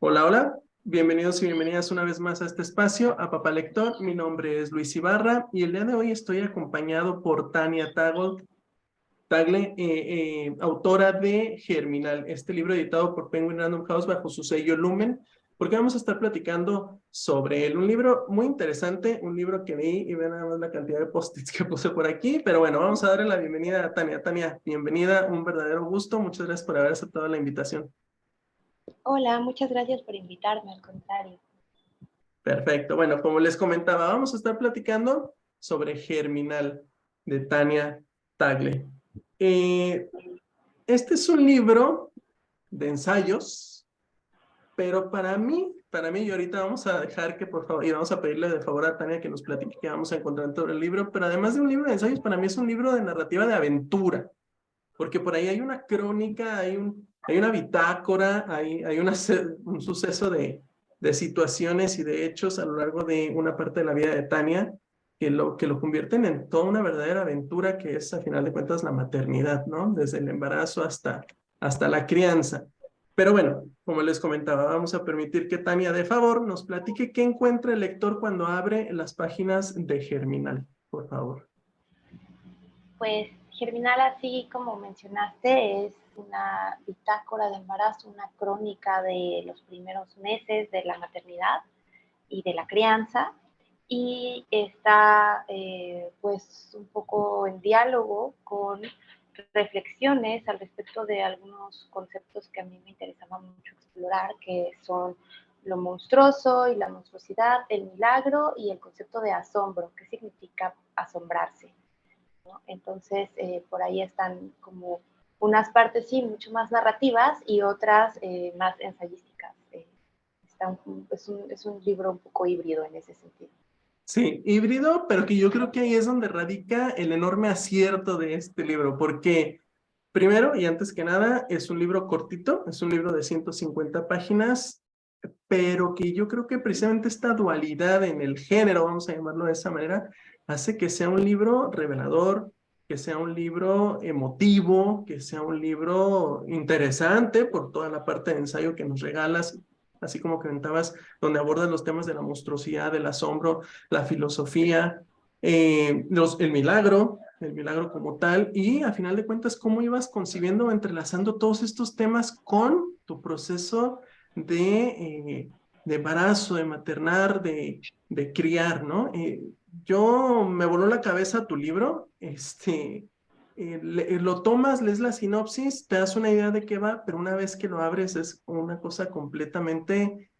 Hola, hola. Bienvenidos y bienvenidas una vez más a este espacio, a Papá Lector. Mi nombre es Luis Ibarra y el día de hoy estoy acompañado por Tania Tagle, autora de Germinal, este libro editado por Penguin Random House bajo su sello Lumen, porque vamos a estar platicando sobre él. Un libro muy interesante, un libro que leí y vean nada más la cantidad de post-its que puse por aquí, pero bueno, vamos a darle la bienvenida a Tania. Tania, bienvenida, un verdadero gusto. Muchas gracias por haber aceptado la invitación. Hola, muchas gracias por invitarme, al contrario. Perfecto. Bueno, como les comentaba, vamos a estar platicando sobre Germinal de Tania Tagle. Eh, este es un libro de ensayos, pero para mí, y ahorita vamos a dejar que por favor, y vamos a pedirle de favor a Tania que nos platique qué vamos a encontrar dentro del libro, pero además de un libro de ensayos, para mí es un libro de narrativa de aventura, porque por ahí hay una crónica, hay una bitácora, hay un suceso de situaciones y de hechos a lo largo de una parte de la vida de Tania que lo convierten en toda una verdadera aventura que es, a final de cuentas, la maternidad, ¿no? Desde el embarazo hasta la crianza. Pero bueno, como les comentaba, vamos a permitir que Tania, de favor, nos platique qué encuentra el lector cuando abre las páginas de Germinal, por favor. Pues Germinal, así como mencionaste, es una bitácora de embarazo, una crónica de los primeros meses de la maternidad y de la crianza, y está pues un poco en diálogo con reflexiones al respecto de algunos conceptos que a mí me interesaba mucho explorar, que son lo monstruoso y la monstruosidad, el milagro y el concepto de asombro. ¿Qué significa asombrarse? ¿No? Entonces, por ahí están como unas partes, sí, mucho más narrativas y otras más ensayísticas. Es un libro un poco híbrido en ese sentido. Sí, híbrido, pero que yo creo que ahí es donde radica el enorme acierto de este libro, porque primero y antes que nada es un libro cortito, es un libro de 150 páginas, pero que yo creo que precisamente esta dualidad en el género, vamos a llamarlo de esa manera, hace que sea un libro revelador, que sea un libro emotivo, que sea un libro interesante por toda la parte de ensayo que nos regalas, así como comentabas, donde abordas los temas de la monstruosidad, del asombro, la filosofía, el milagro como tal, y a final de cuentas, cómo ibas concibiendo o entrelazando todos estos temas con tu proceso de embarazo, de maternar, de criar, ¿no? Yo me voló la cabeza tu libro, lo tomas, lees la sinopsis, te das una idea de qué va, pero una vez que lo abres es una cosa completamente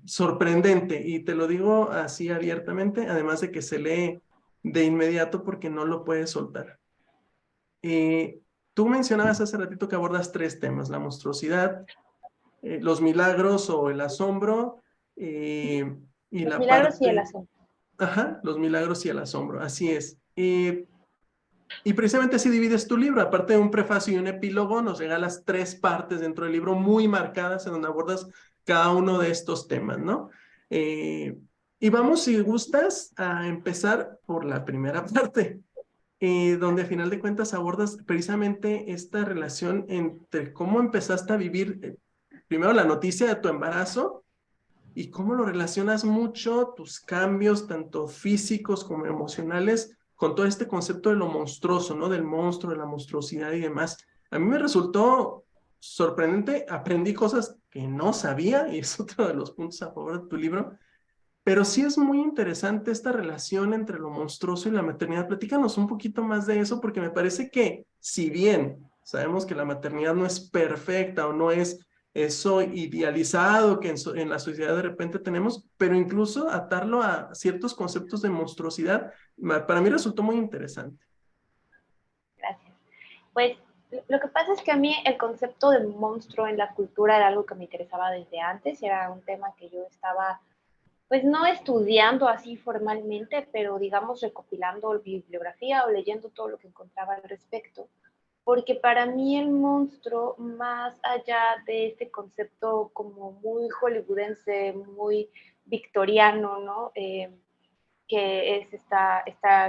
sorprendente, y te lo digo así abiertamente, además de que se lee de inmediato porque no lo puedes soltar. Tú mencionabas hace ratito que abordas tres temas: la monstruosidad, los milagros o el asombro, eh, y Los la milagros y el parte, asombro. ajá, los milagros y el asombro, así es. Y precisamente así divides tu libro, aparte de un prefacio y un epílogo, nos regalas tres partes dentro del libro muy marcadas en donde abordas cada uno de estos temas, ¿no? Eh, y vamos, si gustas, a empezar por la primera parte, donde a final de cuentas abordas precisamente esta relación entre cómo empezaste a vivir, primero la noticia de tu embarazo y cómo lo relacionas mucho, tus cambios, tanto físicos como emocionales, con todo este concepto de lo monstruoso, ¿no? Del monstruo, de la monstruosidad y demás. A mí me resultó sorprendente, aprendí cosas que no sabía y es otro de los puntos a favor de tu libro, pero sí es muy interesante esta relación entre lo monstruoso y la maternidad. Platícanos un poquito más de eso, porque me parece que si bien sabemos que la maternidad no es perfecta o no es eso idealizado que en la sociedad de repente tenemos, pero incluso atarlo a ciertos conceptos de monstruosidad, para mí resultó muy interesante. Gracias. Pues lo que pasa es que a mí el concepto de monstruo en la cultura era algo que me interesaba desde antes, y era un tema que yo estaba, pues no estudiando así formalmente, pero digamos recopilando bibliografía o leyendo todo lo que encontraba al respecto, porque para mí el monstruo, más allá de este concepto como muy hollywoodense, muy victoriano, ¿no? que es esta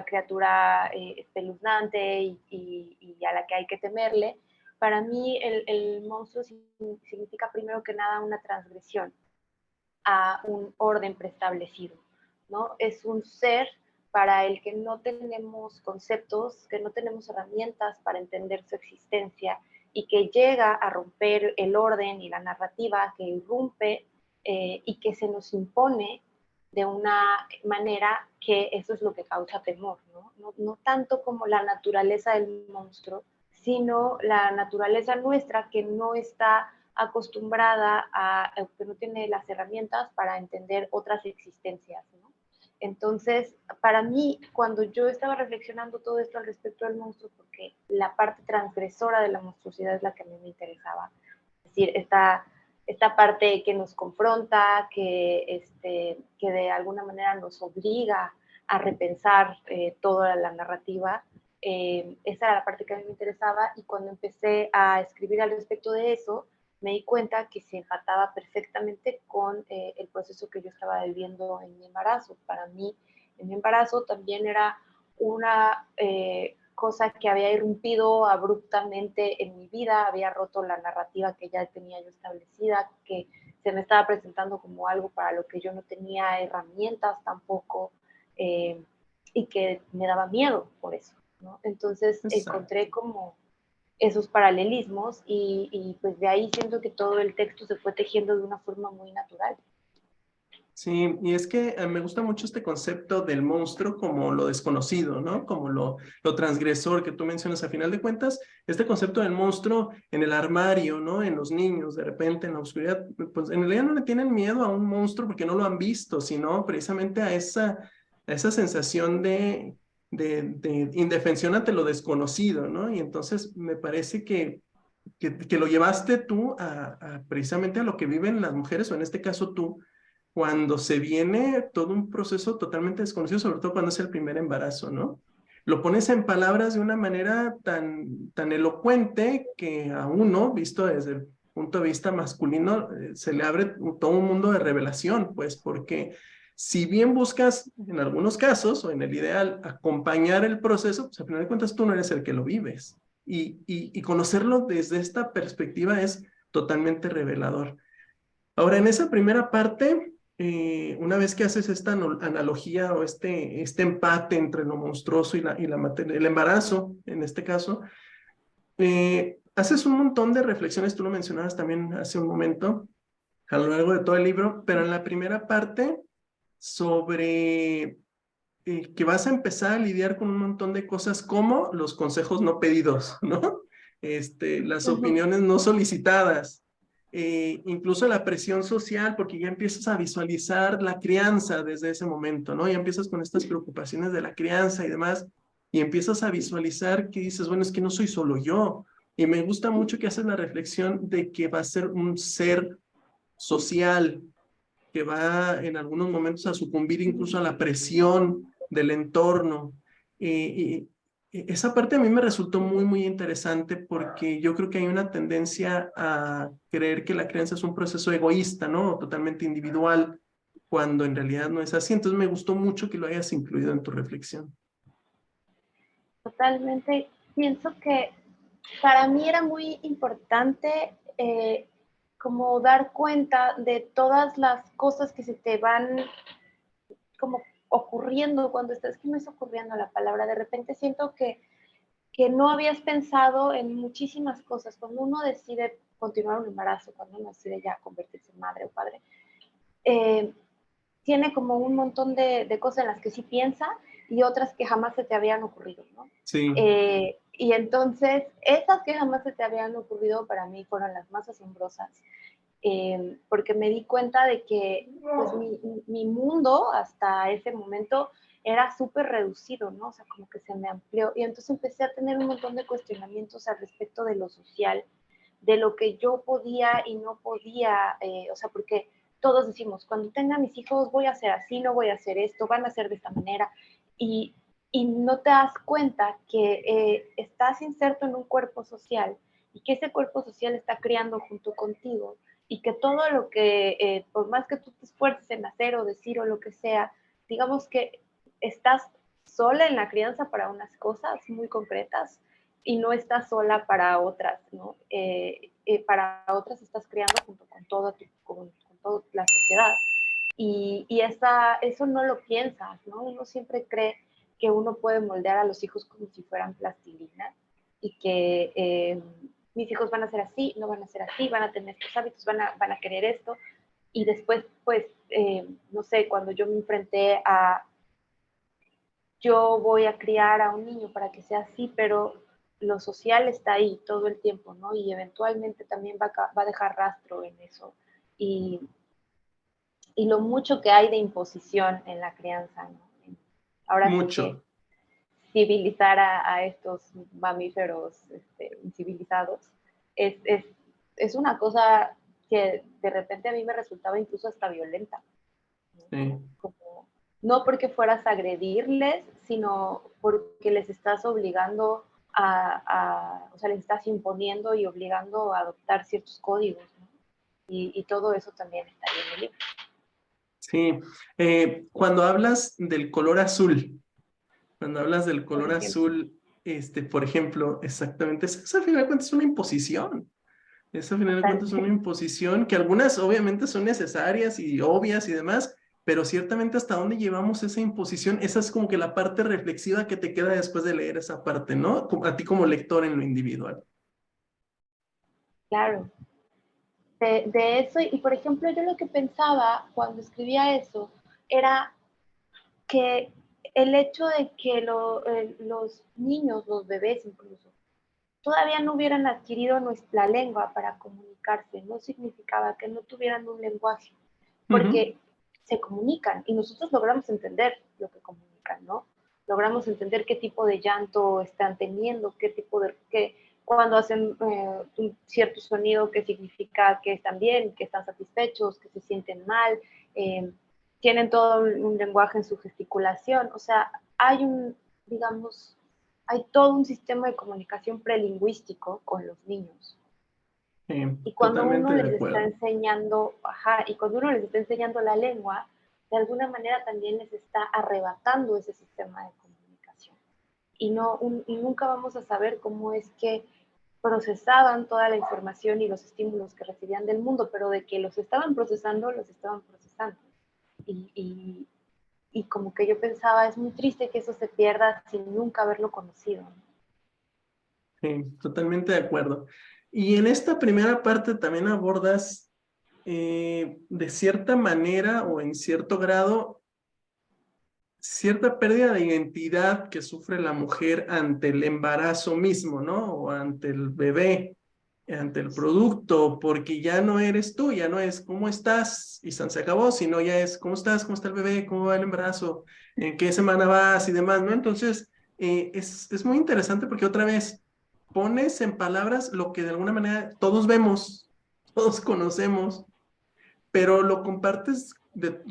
criatura espeluznante y a la que hay que temerle. Para mí el monstruo significa primero que nada una transgresión a un orden preestablecido, ¿no? Es un ser para el que no tenemos conceptos, que no tenemos herramientas para entender su existencia y que llega a romper el orden y la narrativa, que irrumpe y que se nos impone de una manera que eso es lo que causa temor, ¿no? No tanto como la naturaleza del monstruo, sino la naturaleza nuestra que no está acostumbrada a, que no tiene las herramientas para entender otras existencias, ¿no? Entonces, para mí, cuando yo estaba reflexionando todo esto al respecto del monstruo, porque la parte transgresora de la monstruosidad es la que a mí me interesaba, es decir, esta parte que nos confronta, que de alguna manera nos obliga a repensar toda la narrativa, esa era la parte que a mí me interesaba y cuando empecé a escribir al respecto de eso, me di cuenta que se empataba perfectamente con el proceso que yo estaba viviendo en mi embarazo. Para mí, en mi embarazo también era una cosa que había irrumpido abruptamente en mi vida, había roto la narrativa que ya tenía yo establecida, que se me estaba presentando como algo para lo que yo no tenía herramientas tampoco, y que me daba miedo por eso, ¿no? Entonces Exacto. encontré como esos paralelismos pues de ahí siento que todo el texto se fue tejiendo de una forma muy natural. Sí, y es que me gusta mucho este concepto del monstruo como lo desconocido, ¿no? Como lo transgresor que tú mencionas. A final de cuentas, este concepto del monstruo en el armario, ¿no? En los niños, de repente, en la oscuridad, pues en realidad no le tienen miedo a un monstruo porque no lo han visto, sino precisamente a esa sensación de indefensión ante lo desconocido, ¿no? Y entonces me parece que lo llevaste tú precisamente a lo que viven las mujeres, o en este caso tú cuando se viene todo un proceso totalmente desconocido, sobre todo cuando es el primer embarazo, ¿no? Lo pones en palabras de una manera tan elocuente que a uno, visto desde el punto de vista masculino, se le abre todo un mundo de revelación, pues porque si bien buscas en algunos casos o en el ideal acompañar el proceso, pues al final de cuentas tú no eres el que lo vives. Y conocerlo desde esta perspectiva es totalmente revelador. Ahora, en esa primera parte, una vez que haces esta analogía o este empate entre lo monstruoso el embarazo, en este caso, haces un montón de reflexiones, tú lo mencionabas también hace un momento, a lo largo de todo el libro, pero en la primera parte, sobre que vas a empezar a lidiar con un montón de cosas como los consejos no pedidos, ¿no? Las Uh -huh. opiniones no solicitadas, incluso la presión social, porque ya empiezas a visualizar la crianza desde ese momento, ¿no? Ya empiezas con estas preocupaciones de la crianza y demás, y empiezas a visualizar que dices, bueno, es que no soy solo yo. Y me gusta mucho que haces la reflexión de que va a ser un ser social, que va en algunos momentos a sucumbir incluso a la presión del entorno. Esa parte a mí me resultó muy, muy interesante porque yo creo que hay una tendencia a creer que la crianza es un proceso egoísta, ¿no? Totalmente individual, cuando en realidad no es así. Entonces me gustó mucho que lo hayas incluido en tu reflexión. Totalmente. Pienso que para mí era muy importante como dar cuenta de todas las cosas que se te van como ocurriendo cuando estás, que no es ocurriendo la palabra, de repente siento que no habías pensado en muchísimas cosas. Cuando uno decide continuar un embarazo, cuando uno decide ya convertirse en madre o padre, eh, tiene como un montón de cosas en las que sí piensa y otras que jamás se te habían ocurrido, ¿no? Sí, Y entonces, esas que jamás se te habían ocurrido para mí fueron las más asombrosas, porque me di cuenta de que pues mi mundo hasta ese momento era súper reducido, ¿no? O sea, como que se me amplió y entonces empecé a tener un montón de cuestionamientos al respecto de lo social, de lo que yo podía y no podía, o sea, porque todos decimos, cuando tenga mis hijos voy a hacer así, no voy a hacer esto, van a ser de esta manera, y, y no te das cuenta que estás inserto en un cuerpo social y que ese cuerpo social está criando junto contigo y que todo lo que, por más que tú te esfuerces en hacer o decir o lo que sea, digamos que estás sola en la crianza para unas cosas muy concretas y no estás sola para otras, ¿no? Para otras estás criando junto con con toda la sociedad. Eso no lo piensas, ¿no? Uno siempre cree que uno puede moldear a los hijos como si fueran plastilina y que mis hijos van a ser así, no van a ser así, van a tener estos hábitos, van a querer esto. Y después, pues, no sé, cuando yo me enfrenté a, yo voy a criar a un niño para que sea así, pero lo social está ahí todo el tiempo, ¿no? Y eventualmente también va a dejar rastro en eso. Y, y lo mucho que hay de imposición en la crianza, ¿no? Ahora sí que Mucho. civilizar a estos mamíferos incivilizados es una cosa que de repente a mí me resultaba incluso hasta violenta, ¿no? Sí. Como, no porque fueras a agredirles, sino porque les estás obligando o sea, les estás imponiendo y obligando a adoptar ciertos códigos, ¿no? Y todo eso también está ahí en el libro. Sí. Cuando hablas del color azul, cuando hablas del Por color ejemplo, azul, por ejemplo, exactamente, eso al final de cuentas es una imposición. Eso al final de cuentas es una totalmente. imposición que algunas obviamente son necesarias y obvias y demás, pero ciertamente hasta dónde llevamos esa imposición, esa es como que la parte reflexiva que te queda después de leer esa parte, ¿no? A ti como lector en lo individual. Claro, de eso. Y por ejemplo, yo lo que pensaba cuando escribía eso era que el hecho de que los niños, los bebés incluso, todavía no hubieran adquirido nuestra lengua para comunicarse, no significaba que no tuvieran un lenguaje, Ujú. porque se comunican y nosotros logramos entender lo que comunican, ¿no? Logramos entender qué tipo de llanto están teniendo, cuando hacen un cierto sonido que significa que están bien, que están satisfechos, que se sienten mal, eh, tienen todo un lenguaje en su gesticulación, o sea, digamos, hay todo un sistema de comunicación prelingüístico con los niños. Sí, Y cuando totalmente uno de les está acuerdo. enseñando, y cuando uno les está enseñando la lengua, de alguna manera también les está arrebatando ese sistema de comunicación. Y nunca vamos a saber cómo es que procesaban toda la información y los estímulos que recibían del mundo, pero de que los estaban procesando, los estaban procesando. Y, y, y como que yo pensaba, es muy triste que eso se pierda sin nunca haberlo conocido. Sí, totalmente de acuerdo. Y en esta primera parte también abordas de cierta manera o en cierto grado cierta pérdida de identidad que sufre la mujer ante el embarazo mismo, ¿no? O ante el bebé, ante el producto, porque ya no eres tú, ya no es cómo estás y se acabó, sino ya es cómo estás, cómo está el bebé, cómo va el embarazo, en qué semana vas y demás, ¿no? Entonces, es muy interesante porque otra vez pones en palabras lo que de alguna manera todos vemos, todos conocemos, pero lo compartes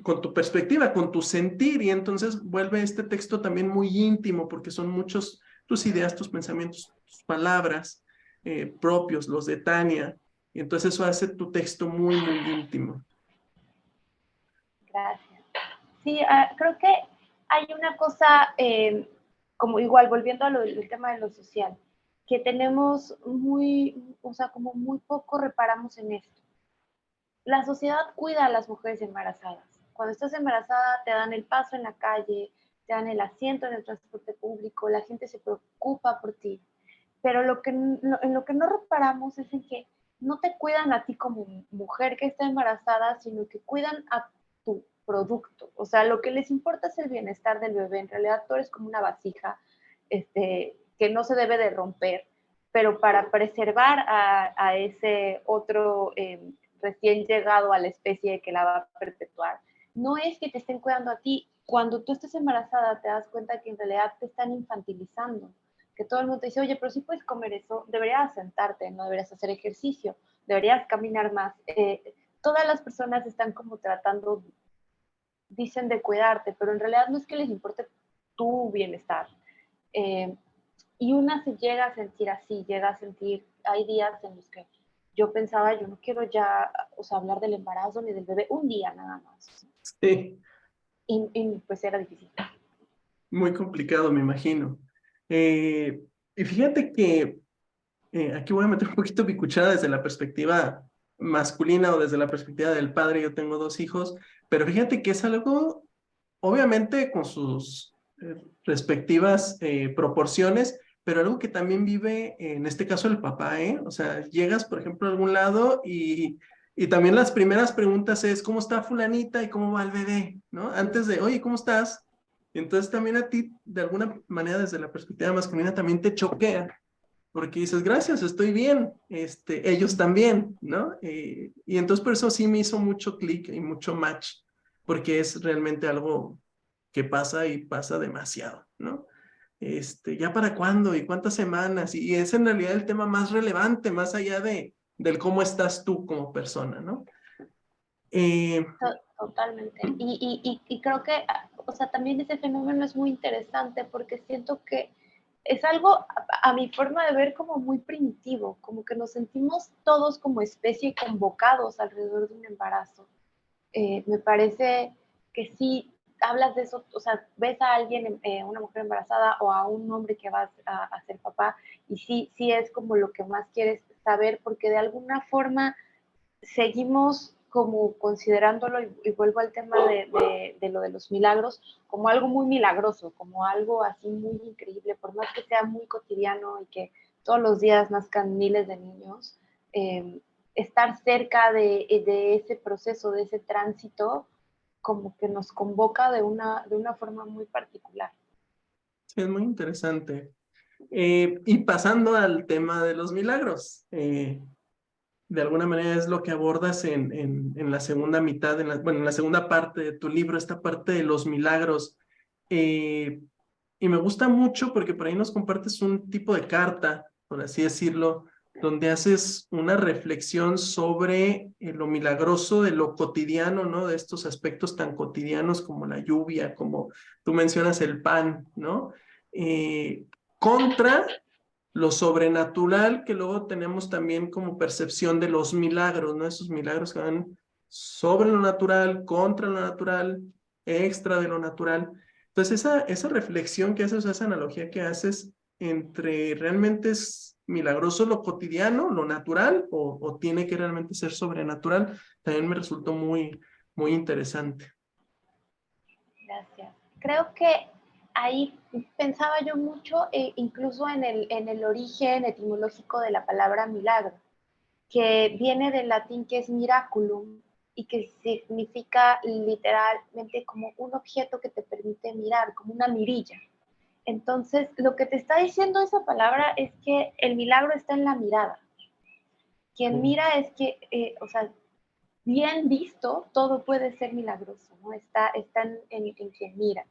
con tu perspectiva, con tu sentir, y entonces vuelve este texto también muy íntimo, porque son muchos tus ideas, tus pensamientos, tus palabras propios, los de Tania, y entonces eso hace tu texto muy, muy íntimo. Gracias. Sí, creo que hay una cosa, como igual, volviendo al tema de lo social, que tenemos o sea, como muy poco reparamos en esto. La sociedad cuida a las mujeres embarazadas. Cuando estás embarazada te dan el paso en la calle, te dan el asiento en el transporte público, la gente se preocupa por ti. Pero en lo que no reparamos es en que no te cuidan a ti como mujer que está embarazada, sino que cuidan a tu producto. O sea, lo que les importa es el bienestar del bebé. En realidad tú eres como una vasija que no se debe de romper, pero para preservar a ese otro recién llegado a la especie que la va a perpetuar, no es que te estén cuidando a ti. Cuando tú estés embarazada te das cuenta que en realidad te están infantilizando, que todo el mundo te dice, oye, pero si puedes comer eso, deberías sentarte, no deberías hacer ejercicio, deberías caminar más. Todas las personas están como tratando, dicen de cuidarte, pero en realidad no es que les importe tu bienestar. Eh, y una se llega a sentir así, llega a sentir, hay días en los que yo pensaba, yo no quiero ya, o sea, hablar del embarazo ni del bebé, un día nada más. Sí, Y pues era difícil. Muy complicado, me imagino. Y fíjate que aquí voy a meter un poquito mi cuchara desde la perspectiva masculina o desde la perspectiva del padre. Yo tengo dos hijos, pero fíjate que es algo, obviamente, con sus respectivas proporciones, pero algo que también vive, en este caso, el papá, ¿eh? O sea, llegas, por ejemplo, a algún lado y también las primeras preguntas es, ¿cómo está fulanita y cómo va el bebé? ¿No? Antes de, oye, ¿cómo estás? Y entonces también a ti, de alguna manera, desde la perspectiva masculina, también te choquea porque dices, gracias, estoy bien, ellos también, ¿no? Y entonces por eso sí me hizo mucho clic y mucho match, porque es realmente algo que pasa y pasa demasiado, ¿no? ¿Ya para cuándo y cuántas semanas? Y es en realidad el tema más relevante, más allá del cómo estás tú como persona, ¿no? Eh, Totalmente. Y creo que, o sea, también ese fenómeno es muy interesante porque siento que es algo, a mi forma de ver, como muy primitivo, como que nos sentimos todos como especie convocados alrededor de un embarazo. Me parece que sí hablas de eso, o sea, ves a alguien, una mujer embarazada o a un hombre que va a ser papá y sí, sí es como lo que más quieres saber porque de alguna forma seguimos como considerándolo, y vuelvo al tema de lo de los milagros, como algo muy milagroso, como algo así muy increíble, por más que sea muy cotidiano y que todos los días nazcan miles de niños, estar cerca de ese proceso, de ese tránsito, como que nos convoca de una forma muy particular. sí, es muy interesante. Y pasando al tema de los milagros, de alguna manera es lo que abordas en la segunda mitad, bueno, en la segunda parte de tu libro, esta parte de los milagros. Eh, y me gusta mucho porque por ahí nos compartes un tipo de carta, por así decirlo, donde haces una reflexión sobre lo milagroso de lo cotidiano, ¿no? De estos aspectos tan cotidianos como la lluvia, como tú mencionas el pan, ¿no? Contra lo sobrenatural que luego tenemos también como percepción de los milagros, ¿no? Esos milagros que van sobre lo natural, contra lo natural, extra de lo natural. Entonces, esa reflexión que haces, esa analogía que haces entre realmente es milagroso lo cotidiano, lo natural, o tiene que realmente ser sobrenatural, también me resultó muy, muy interesante. Gracias. Creo que ahí pensaba yo mucho, incluso en el origen etimológico de la palabra milagro, que viene del latín que es miraculum y que significa literalmente como un objeto que te permite mirar, como una mirilla. Entonces, lo que te está diciendo esa palabra es que el milagro está en la mirada. Quien mira es que, o sea, bien visto, todo puede ser milagroso, ¿no? Está en quien mira.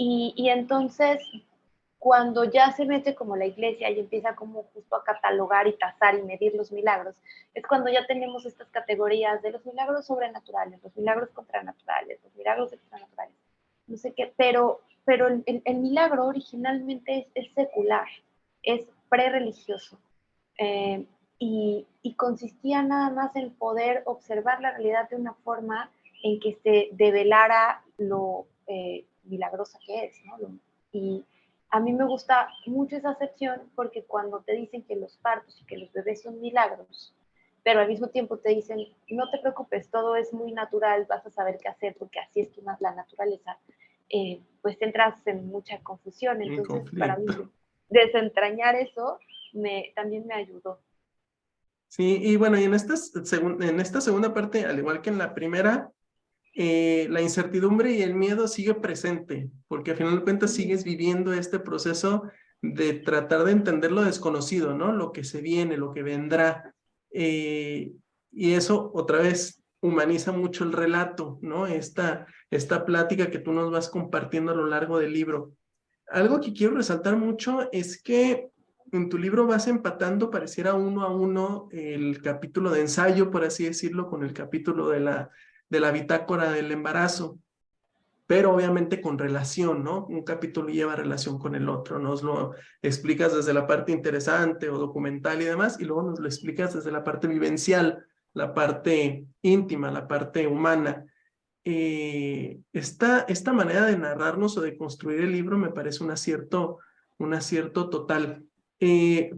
Y entonces, cuando ya se mete como la iglesia y empieza como justo a catalogar y tasar y medir los milagros, es cuando ya tenemos estas categorías de los milagros sobrenaturales, los milagros contranaturales, los milagros extranaturales, no sé qué, pero el milagro originalmente es secular, es pre-religioso. eh, y consistía nada más en poder observar la realidad de una forma en que se develara lo milagrosa que es, ¿no? Y a mí me gusta mucho esa acepción porque cuando te dicen que los partos y que los bebés son milagros, pero al mismo tiempo te dicen, no te preocupes, todo es muy natural, vas a saber qué hacer porque así es la naturaleza, pues entras en mucha confusión. Un Entonces, para mí, conflicto. desentrañar eso también me ayudó. Sí, y bueno, y en esta segunda parte, al igual que en la primera, la incertidumbre y el miedo sigue presente, porque al final de cuentas sigues viviendo este proceso de tratar de entender lo desconocido, ¿no? Lo que se viene, lo que vendrá. Eh, y eso otra vez humaniza mucho el relato, ¿no? Esta plática que tú nos vas compartiendo a lo largo del libro. Algo que quiero resaltar mucho es que en tu libro vas empatando, pareciera uno a uno, el capítulo de ensayo, por así decirlo, con el capítulo de la bitácora del embarazo, pero obviamente con relación, ¿no? Un capítulo lleva relación con el otro, nos lo explicas desde la parte interesante o documental y demás, y luego nos lo explicas desde la parte vivencial, la parte íntima, la parte humana. esta manera de narrarnos o de construir el libro me parece un acierto total.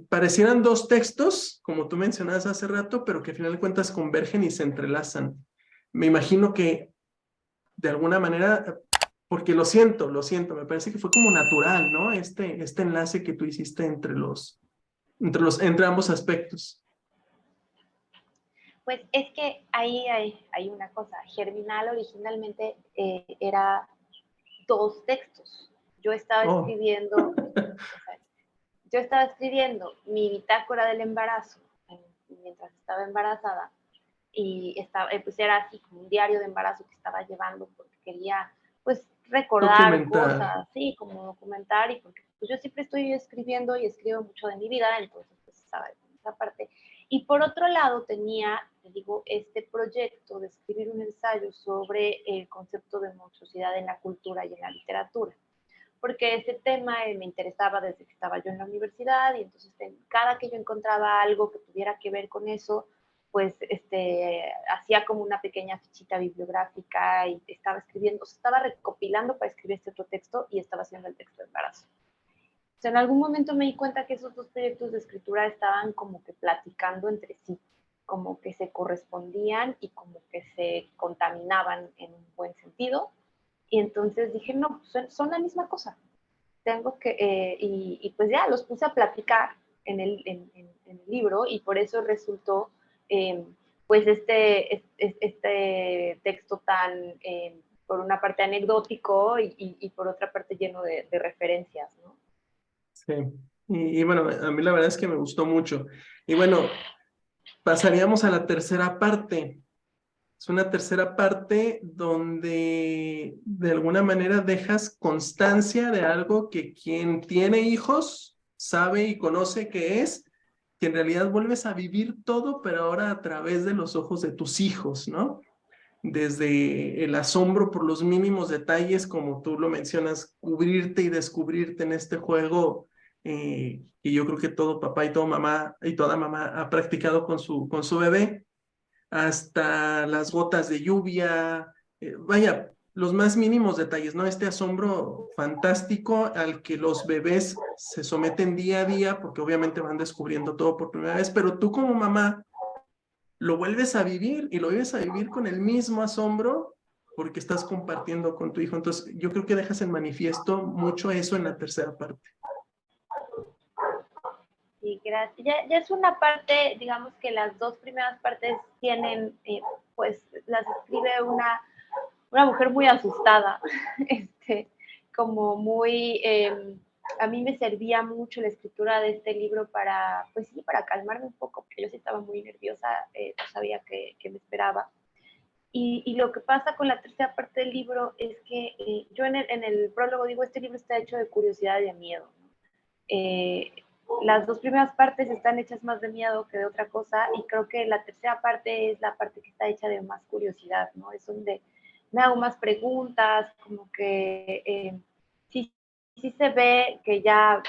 Parecieran dos textos, como tú mencionabas hace rato, pero que al final de cuentas convergen y se entrelazan. Me imagino que de alguna manera, porque lo siento, me parece que fue como natural, ¿no? Este enlace que tú hiciste entre ambos aspectos. Pues es que ahí hay una cosa. Germinal originalmente era dos textos. Yo estaba Oh, escribiendo, o sea, yo estaba escribiendo mi bitácora del embarazo mientras estaba embarazada y estaba, pues era así como un diario de embarazo que estaba llevando porque quería pues recordar documentar. cosas, sí, como documentar y porque pues, yo siempre estoy escribiendo y escribo mucho de mi vida, entonces pues estaba en esa parte. Y por otro lado tenía, te digo, este proyecto de escribir un ensayo sobre el concepto de monstruosidad en la cultura y en la literatura porque ese tema me interesaba desde que estaba yo en la universidad y entonces cada que yo encontraba algo que tuviera que ver con eso, pues hacía como una pequeña fichita bibliográfica y estaba escribiendo, o sea, estaba recopilando para escribir este otro texto y estaba haciendo el texto de embarazo. O sea, en algún momento me di cuenta que esos dos proyectos de escritura estaban como que platicando entre sí, como que se correspondían y como que se contaminaban en un buen sentido. Y entonces dije, no, son la misma cosa. Tengo que, y pues ya los puse a platicar en el libro y por eso resultó eh, pues este texto tan, por una parte anecdótico y por otra parte lleno de referencias, ¿no? Sí. Y bueno, a mí la verdad es que me gustó mucho. Y bueno, pasaríamos a la tercera parte. Es una tercera parte donde de alguna manera dejas constancia de algo que quien tiene hijos sabe y conoce que es, que en realidad vuelves a vivir todo, pero ahora a través de los ojos de tus hijos, ¿no? Desde el asombro por los mínimos detalles, como tú lo mencionas, cubrirte y descubrirte en este juego, que yo creo que todo papá y toda mamá ha practicado con su bebé, hasta las gotas de lluvia, vaya, los más mínimos detalles, ¿no? Este asombro fantástico al que los bebés se someten día a día, porque obviamente van descubriendo todo por primera vez, pero tú como mamá lo vuelves a vivir y lo vuelves a vivir con el mismo asombro porque estás compartiendo con tu hijo. Entonces, yo creo que dejas en manifiesto mucho eso en la tercera parte. Sí, gracias. Ya es una parte, digamos que las dos primeras partes tienen, pues las escribe una mujer muy asustada, este, como muy, a mí me servía mucho la escritura de este libro para, pues sí, para calmarme un poco, porque yo sí estaba muy nerviosa, no sabía qué me esperaba. Y lo que pasa con la tercera parte del libro es que yo en el prólogo digo, este libro está hecho de curiosidad y de miedo. ¿No? Las dos primeras partes están hechas más de miedo que de otra cosa y creo que la tercera parte es la parte que está hecha de más curiosidad, ¿no? Es donde me hago más preguntas, como que sí, sí se ve que ya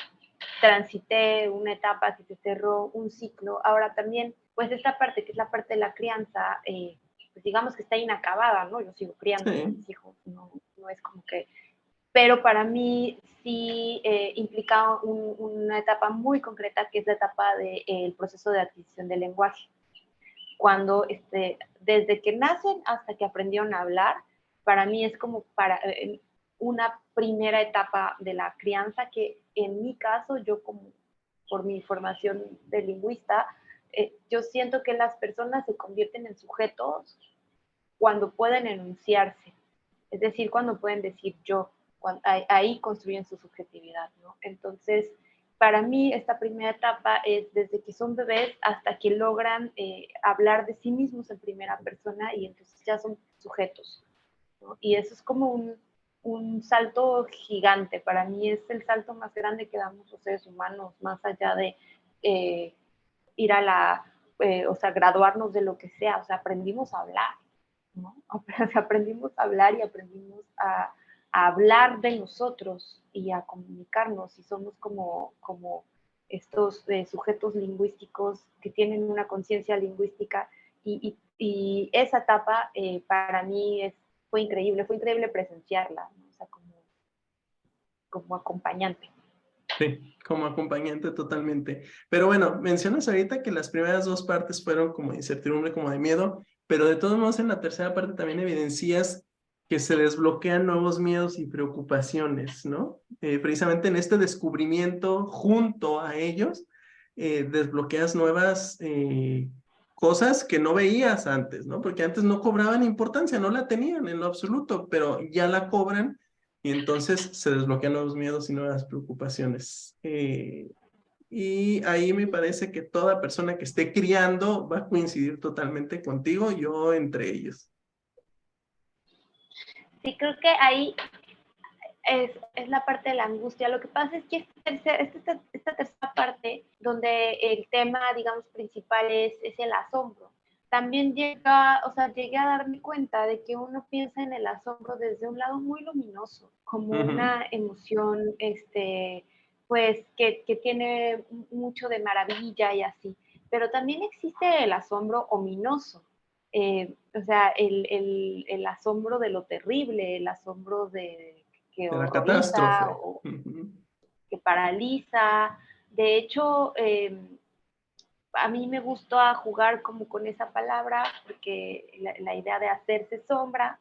transité una etapa, que se cerró un ciclo. Ahora también, pues esta parte, que es la parte de la crianza, pues digamos que está inacabada, ¿no? Yo sigo criando a Sí, mis hijos, no es como que pero para mí sí implica una etapa muy concreta que es la etapa del proceso de adquisición del lenguaje. Cuando desde que nacen hasta que aprendieron a hablar, para mí es como para una primera etapa de la crianza que en mi caso, yo como por mi formación de lingüista, yo siento que las personas se convierten en sujetos cuando pueden enunciarse, es decir, cuando pueden decir yo, ahí construyen su subjetividad, ¿no? Entonces, para mí esta primera etapa es desde que son bebés hasta que logran hablar de sí mismos en primera persona y entonces ya son sujetos, ¿no? Y eso es como un salto gigante, para mí es el salto más grande que damos los seres humanos, más allá de eh, ir a o sea, graduarnos de lo que sea, o sea, aprendimos a hablar, ¿no? Aprendimos a hablar y aprendimos a hablar de nosotros y a comunicarnos y somos como estos sujetos lingüísticos que tienen una conciencia lingüística y esa etapa para mí fue increíble presenciarla, ¿no? O sea, como acompañante. Sí, como acompañante totalmente. Pero bueno, mencionas ahorita que las primeras dos partes fueron como de incertidumbre, como de miedo, pero de todos modos en la tercera parte también evidencias que se desbloquean nuevos miedos y preocupaciones, ¿no? Precisamente en este descubrimiento junto a ellos, desbloqueas nuevas cosas que no veías antes, ¿no? Porque antes no cobraban importancia, no la tenían en lo absoluto, pero ya la cobran y entonces se desbloquean nuevos miedos y nuevas preocupaciones. Y ahí me parece que toda persona que esté criando va a coincidir totalmente contigo, yo entre ellos. Sí, creo que ahí es la parte de la angustia. Lo que pasa es que esta tercera parte, donde el tema, digamos, principal es el asombro, también llegué a darme cuenta de que uno piensa en el asombro desde un lado muy luminoso, como una emoción, pues, que tiene mucho de maravilla y así. Pero también existe el asombro ominoso, o sea, el asombro de lo terrible, el asombro que De la horroriza catástrofe. o que paraliza. De hecho, a mí me gustó jugar como con esa palabra, porque la idea de hacerse sombra,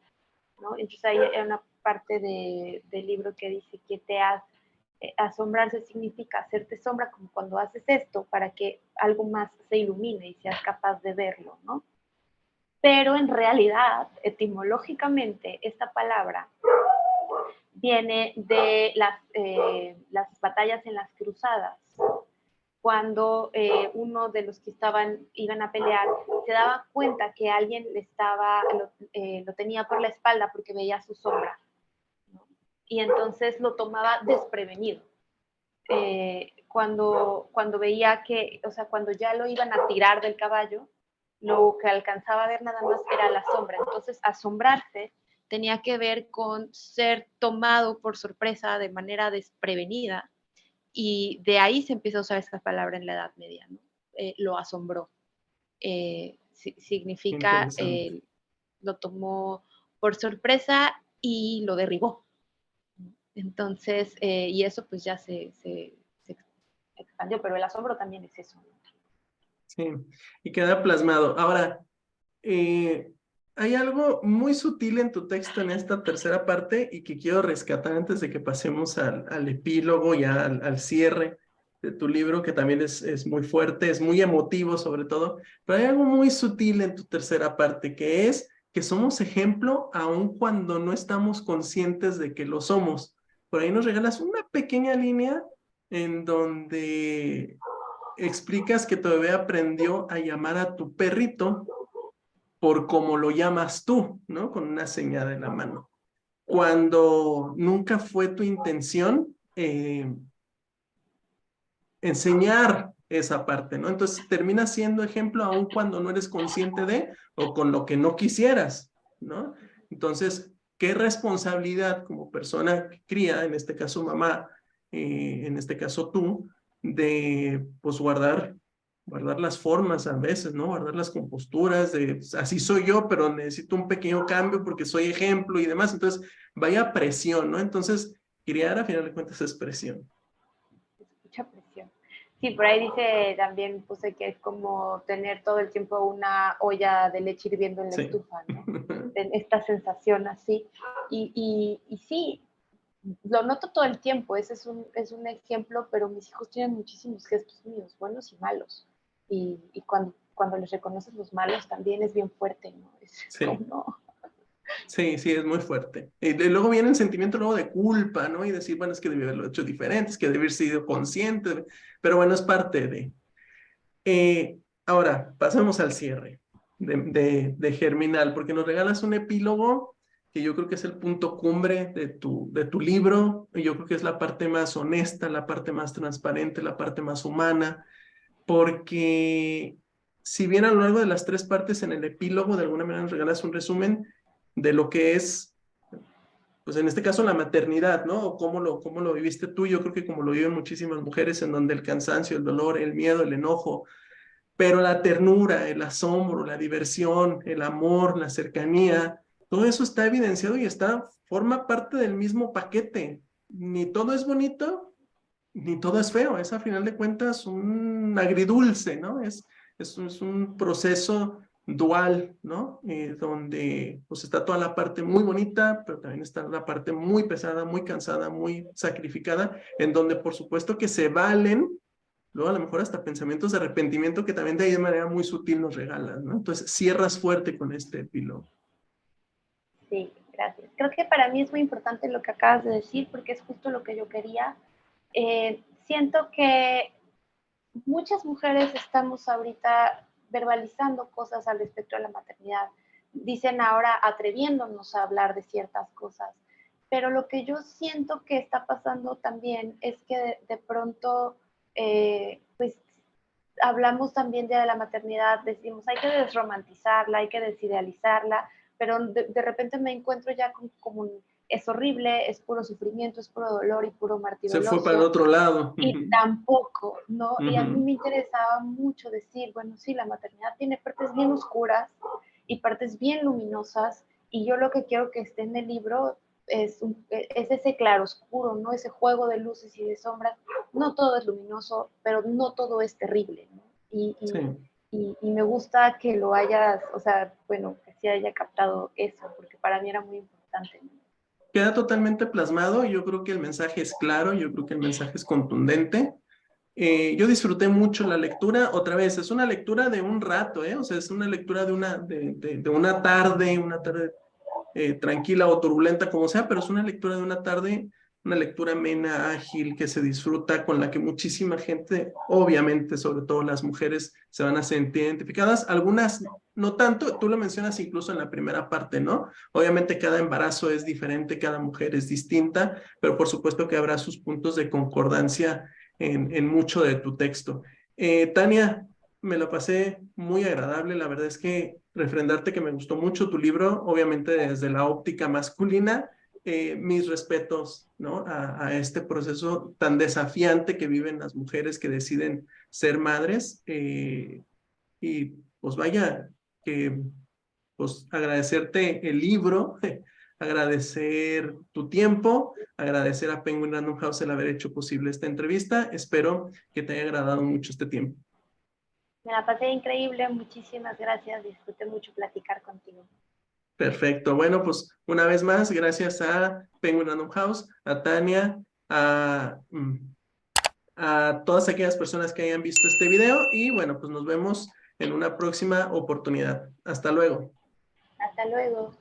¿no? Entonces hay una parte del libro que dice que asombrarse significa hacerte sombra, como cuando haces esto, para que algo más se ilumine y seas capaz de verlo, ¿no? Pero en realidad, etimológicamente, esta palabra viene de las batallas en las cruzadas, cuando uno de los que iban a pelear se daba cuenta que alguien lo tenía por la espalda porque veía su sombra, ¿no? Y entonces lo tomaba desprevenido. Cuando veía o sea, cuando ya lo iban a tirar del caballo, lo que alcanzaba a ver nada más era la sombra. Entonces, asombrarse tenía que ver con ser tomado por sorpresa de manera desprevenida, y de ahí se empieza a usar esa palabra en la Edad Media, ¿no? Lo asombró. Significa, Interesante. lo tomó por sorpresa y lo derribó. Entonces, y eso pues ya se expandió, pero el asombro también es eso, ¿no? Sí, y queda plasmado. Ahora, hay algo muy sutil en tu texto en esta tercera parte y que quiero rescatar antes de que pasemos al epílogo y al cierre de tu libro, que también es muy fuerte, es muy emotivo sobre todo, pero hay algo muy sutil en tu tercera parte, que es que somos ejemplo aun cuando no estamos conscientes de que lo somos. Por ahí nos regalas una pequeña línea en donde explicas que tu bebé aprendió a llamar a tu perrito por como lo llamas tú, ¿no? Con una señal de la mano. Cuando nunca fue tu intención enseñar esa parte, ¿no? Entonces termina siendo ejemplo aun cuando no eres consciente de o con lo que no quisieras, ¿no? Entonces, ¿qué responsabilidad como persona que cría, en este caso mamá, en este caso tú, de pues guardar las formas a veces, ¿no? Guardar las composturas de pues, así soy yo, pero necesito un pequeño cambio porque soy ejemplo y demás. Entonces, vaya presión, ¿no? Entonces, criar a final de cuentas es presión. Mucha presión. Sí, por ahí dice también, puse que es como tener todo el tiempo una olla de leche hirviendo en la Sí. estufa, ¿no? Esta sensación así. Y sí, lo noto todo el tiempo, ese es un ejemplo, pero mis hijos tienen muchísimos gestos míos, buenos y malos. Y cuando les reconoces los malos también es bien fuerte, ¿no? Es Sí. como, Sí, sí, es muy fuerte. Y luego viene el sentimiento luego de culpa, ¿no? Y decir, bueno, es que debí haberlo hecho diferente, es que debí haber sido consciente, pero bueno, es parte de. Ahora, pasamos al cierre de Germinal, porque nos regalas un epílogo que yo creo que es el punto cumbre de tu libro, y yo creo que es la parte más honesta, la parte más transparente, la parte más humana, porque si bien a lo largo de las tres partes en el epílogo de alguna manera nos regalas un resumen de lo que es, pues en este caso la maternidad, ¿no? O cómo lo viviste tú, yo creo que como lo viven muchísimas mujeres, en donde el cansancio, el dolor, el miedo, el enojo, pero la ternura, el asombro, la diversión, el amor, la cercanía, todo eso está evidenciado y forma parte del mismo paquete. Ni todo es bonito, ni todo es feo. Es a final de cuentas un agridulce, ¿no? Es un proceso dual, ¿no? Donde pues está toda la parte muy bonita, pero también está la parte muy pesada, muy cansada, muy sacrificada, en donde por supuesto que se valen, luego a lo mejor hasta pensamientos de arrepentimiento que también de ahí de manera muy sutil nos regalan, ¿no? Entonces cierras fuerte con este epílogo. Sí, gracias. Creo que para mí es muy importante lo que acabas de decir porque es justo lo que yo quería. Siento que muchas mujeres estamos ahorita verbalizando cosas al respecto de la maternidad. Dicen ahora atreviéndonos a hablar de ciertas cosas. Pero lo que yo siento que está pasando también es que de pronto, pues hablamos también de la maternidad, decimos hay que desromantizarla, hay que desidealizarla, pero de repente me encuentro ya como es horrible, es puro sufrimiento, es puro dolor y puro Se fue para el martirologio. otro lado. Y tampoco, ¿no? Y a mí Ujú. me interesaba mucho decir, bueno, sí, la maternidad tiene partes bien oscuras y partes bien luminosas, y yo lo que quiero que esté en el libro es ese claro oscuro, ¿no? Ese juego de luces y de sombras. No todo es luminoso, pero no todo es terrible, ¿no? Sí. Y me gusta que lo hayas, o sea, bueno, que sí haya captado eso, porque para mí era muy importante, ¿no? Queda totalmente plasmado y yo creo que el mensaje es claro, yo creo que el mensaje es contundente. Yo disfruté mucho la lectura, otra vez, es una lectura de un rato, ¿eh? O sea, es una lectura de una tarde tranquila o turbulenta, como sea, pero es una lectura de una tarde, una lectura amena, ágil, que se disfruta, con la que muchísima gente, obviamente, sobre todo las mujeres, se van a sentir identificadas. Algunas no tanto, tú lo mencionas incluso en la primera parte, ¿no? Obviamente cada embarazo es diferente, cada mujer es distinta, pero por supuesto que habrá sus puntos de concordancia en mucho de tu texto. Tania, me lo pasé muy agradable, la verdad es que refrendarte que me gustó mucho tu libro, obviamente desde la óptica masculina, mis respetos, ¿no? A este proceso tan desafiante que viven las mujeres que deciden ser madres, y pues vaya, que pues agradecerte el libro, agradecer tu tiempo, agradecer a Penguin Random House el haber hecho posible esta entrevista. Espero que te haya agradado mucho este tiempo. Me la pasé increíble, muchísimas gracias, disfruté mucho platicar contigo. Perfecto. Bueno, pues una vez más, gracias a Penguin Random House, a Tania, a, a todas aquellas personas que hayan visto este video y bueno, pues nos vemos en una próxima oportunidad. Hasta luego. Hasta luego.